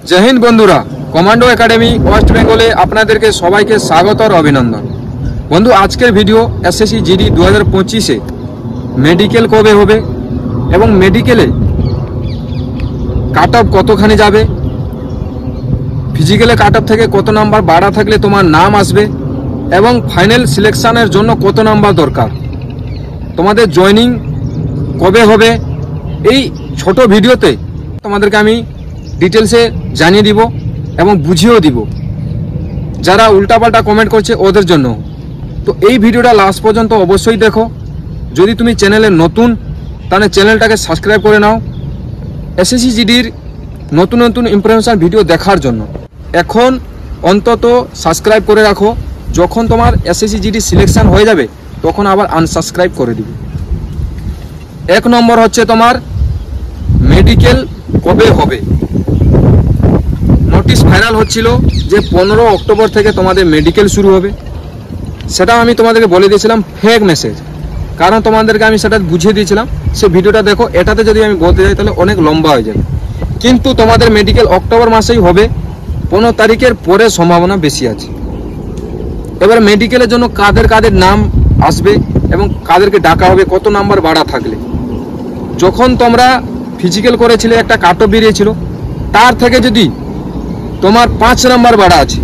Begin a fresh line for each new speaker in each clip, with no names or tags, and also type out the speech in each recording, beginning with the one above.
जय हिंद बंधुरा commando academy waste बेंगले आपनादेरके सबाइके स्वागत और अभिनंदन। बंधु आजकेर भिडियो एसएससी जीडी 2025 मेडिकल कबे होबे एवं मेडिकले काट अफ कतखानी जाबे, फिजिक्याले काट अफ थेके कत नम्बर बाड़ा थाकले तोमार नाम आसबे एवं फाइनल सिलेक्शनेर जोन्नो कत नम्बर दरकार, तोमादेर जयनिंग कबे होबे এই ছোট ভিডিওতে তোমাদেরকে আমি ডিটেইলসে জানিয়ে দিব এবং বুঝিয়েও দিব যারা উল্টাপাল্টা কমেন্ট করছে ওদের জন্য। তো এই ভিডিওটা লাস্ট পর্যন্ত অবশ্যই দেখো। যদি তুমি চ্যানেলে নতুন তাহলে চ্যানেলটাকে সাবস্ক্রাইব করে নাও এসএসসি জিডির নতুন নতুন ইনফরমেশন ভিডিও দেখার জন্য। এখন অন্তত সাবস্ক্রাইব করে রাখো, যখন তোমার এসএসসি জিডি সিলেকশন হয়ে যাবে তখন আবার আনসাবস্ক্রাইব করে দিবে। এক নম্বর হচ্ছে তোমার মেডিকেল কবে হবে। নোটিশ ভাইরাল হচ্ছিল যে 15 অক্টোবর থেকে তোমাদের মেডিকেল শুরু হবে, সেটা আমি তোমাদেরকে বলে দিয়েছিলাম ফেক মেসেজ, কারণ তোমাদেরকে আমি সেটা বুঝিয়ে দিয়েছিলাম। সে ভিডিওটা দেখো, এটাতে যদি আমি বলতে যাই তাহলে অনেক লম্বা হয়ে যাবে। কিন্তু তোমাদের মেডিকেল অক্টোবর মাসেই হবে, 15 তারিখের পরে সম্ভাবনা বেশি আছে। এবার মেডিকেলের জন্য কাদের কাদের নাম আসবে এবং কাদেরকে ডাকা হবে কত নাম্বার বাড়া থাকলে। যখন তোমরা ফিজিক্যাল করেছিলে একটা কাট অফ বেরিয়েছিল, তার থেকে যদি তোমার 5 নাম্বার বাড়া আছে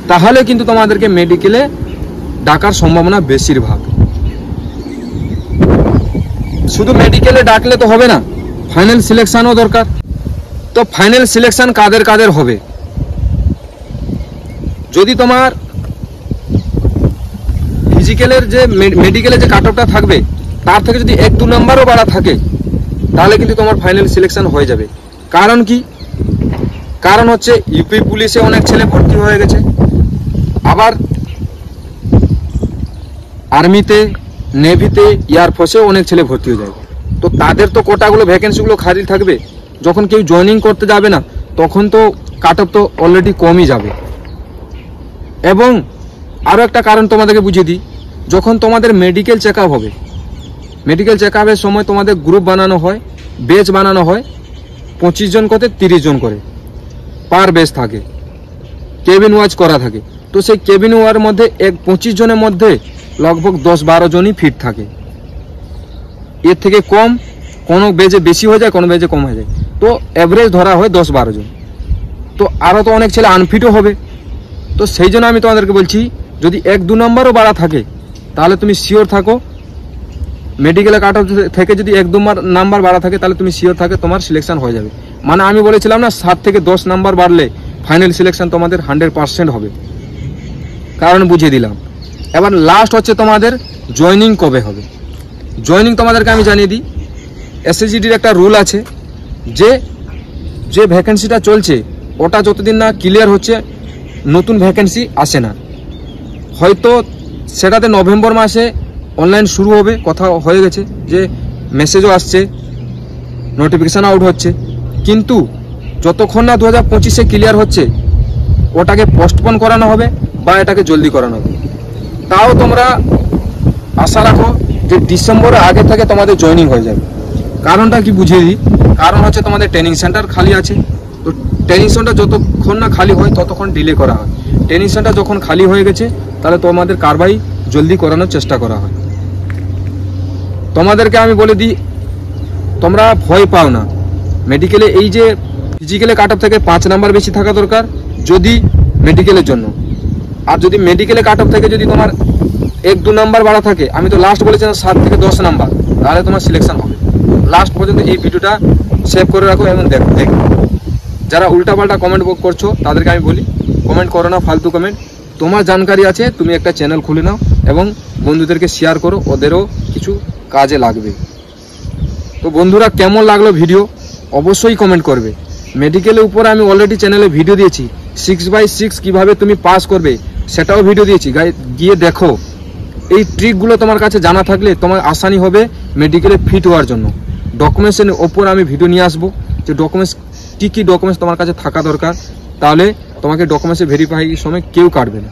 তাহলে কিন্তু তোমাদেরকে মেডিকেলে ডাকার সম্ভাবনা বেশিরভাগ। শুধু মেডিকেলে ডাকলে তো হবে না, ফাইনাল সিলেকশনও দরকার। তো ফাইনাল সিলেকশন কাদের কাদের হবে, যদি তোমার ফিজিক্যালের যে মেডিকেলের যে কাট অফটা থাকবে তার থেকে যদি 1-2 নাম্বারও বাড়া থাকে তাহলে কিন্তু তোমার ফাইনাল সিলেকশন হয়ে যাবে। কারণ কি? কারণ হচ্ছে ইউপি পুলিশে অনেক ছেলে ভর্তি হয়ে গেছে, আবার আর্মিতে, নেভিতে, এয়ারফোর্সেও অনেক ছেলে ভর্তি হয়ে যায়। তো তাদের তো কোটাগুলো ভ্যাকেন্সিগুলো খালি থাকবে, যখন কেউ জয়েনিং করতে যাবে না তখন তো কাট অফ তো অলরেডি কমই যাবে। এবং আরও একটা কারণ তোমাদেরকে বুঝিয়ে দিই, যখন তোমাদের মেডিকেল চেক আপ হবে, মেডিকেল চেক আপের সময় তোমাদের গ্রুপ বানানো হয়, বেচ বানানো হয়, 25 জন করতে 30 জন করে পার বেচ থাকে, কেবিন ওয়াচ করা থাকে। তো সেই কেবিন ওয়ার মধ্যে 25 জনের মধ্যে লগভগ 10-12 জনই ফিট থাকে, এর থেকে কম কোনো বেজে বেশি হয়ে যায়, কোনো বেজে কম হয়ে যায়। তো অ্যাভারেজ ধরা হয় 10-12 জন। তো আরও তো অনেক ছেলে আনফিটও হবে। তো সেই জন্য আমি তোমাদেরকে বলছি, যদি 1-2 নাম্বারও বাড়া থাকে তাহলে তুমি শিওর থাকো, মেডিকেলে কাট অফ থেকে যদি 1-2 নাম্বার বাড়া থাকে তাহলে তুমি শিওর থাকে তোমার সিলেকশন হয়ে যাবে। মানে আমি বলেছিলাম না 7 থেকে 10 নাম্বার বাড়লে ফাইনাল সিলেকশন তোমাদের 100% হবে, কারণ বুঝিয়ে দিলাম। এবার লাস্ট হচ্ছে তোমাদের জয়নিং কবে হবে। জয়নিং তোমাদেরকে আমি জানিয়ে দিই, এসএসজিডির একটা রুল আছে যে ভ্যাকেন্সিটা চলছে ওটা যতদিন না ক্লিয়ার হচ্ছে নতুন ভ্যাকেন্সি আসে না। হয়তো সেটাতে নভেম্বর মাসে অনলাইন শুরু হবে, কথা হয়ে গেছে, যে মেসেজও আসছে, নোটিফিকেশান আউট হচ্ছে, কিন্তু যতক্ষণ না 2025-এ ক্লিয়ার হচ্ছে ওটাকে পোস্টপোন করানো হবে বা এটাকে জলদি করানো হবে। তাও তোমরা আশা রাখো যে ডিসেম্বরের আগে থেকে তোমাদের জয়েনিং হয়ে যাবে। কারণটা কি বুঝিয়ে দিই, কারণ হচ্ছে তোমাদের ট্রেনিং সেন্টার খালি আছে। তো ট্রেনিং সেন্টার যতক্ষণ না খালি হয় ততক্ষণ ডিলে করা হয়। ট্রেনিং সেন্টার যখন খালি হয়ে গেছে তাহলে তোমাদের কারবাই জলদি করানোর চেষ্টা করা হয়। তোমাদেরকে আমি বলে দিই, তোমরা ভয় পাও না, মেডিকেলে এই যে ফিজিক্যালে কাট অফ থেকে 5 নাম্বার বেশি থাকা দরকার যদি মেডিকেলের জন্য, আর যদি মেডিকেলে কাট অফ থেকে যদি তোমার 1-2 নাম্বার বাড়া থাকে, আমি তো লাস্ট বলেছিলাম 7 থেকে 10 নাম্বার, তাহলে তোমার সিলেকশন হবে। লাস্ট পর্যন্ত এই ভিডিওটা সেভ করে রাখো এবং দেখো। যারা উল্টাপাল্টা কমেন্ট করছো তাদেরকে আমি বলি, কমেন্ট করো না, ফালতু কমেন্ট। তোমার জানকারি আছে, তুমি একটা চ্যানেল খুলে নাও এবং বন্ধুদেরকে শেয়ার করো, ওদেরও কিছু কাজে লাগবে। তো বন্ধুরা, কেমন লাগলো ভিডিও অবশ্যই কমেন্ট করবে। মেডিকেলের উপরে আমি অলরেডি চ্যানেলে ভিডিও দিয়েছি, 6x6 কিভাবে তুমি পাস করবে সেটাও ভিডিও দিয়েছি, গিয়ে দেখো। এই ট্রিকগুলো তোমার কাছে জানা থাকলে তোমার আসানি হবে মেডিকেলে ফিট হওয়ার জন্য। ডকুমেন্টসের ওপর আমি ভিডিও নিয়ে আসবো, যে ডকুমেন্টস কী ডকুমেন্টস তোমার কাছে থাকা দরকার, তাহলে তোমাকে ডকুমেন্টসে ভেরিফাই সময় কেউ কাটবে না।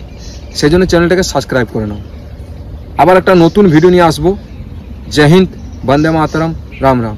সেই জন্য চ্যানেলটাকে সাবস্ক্রাইব করে নাও। আবার একটা নতুন ভিডিও নিয়ে আসবো। জয় হিন্দ, বন্দে মাতরম, রাম রাম।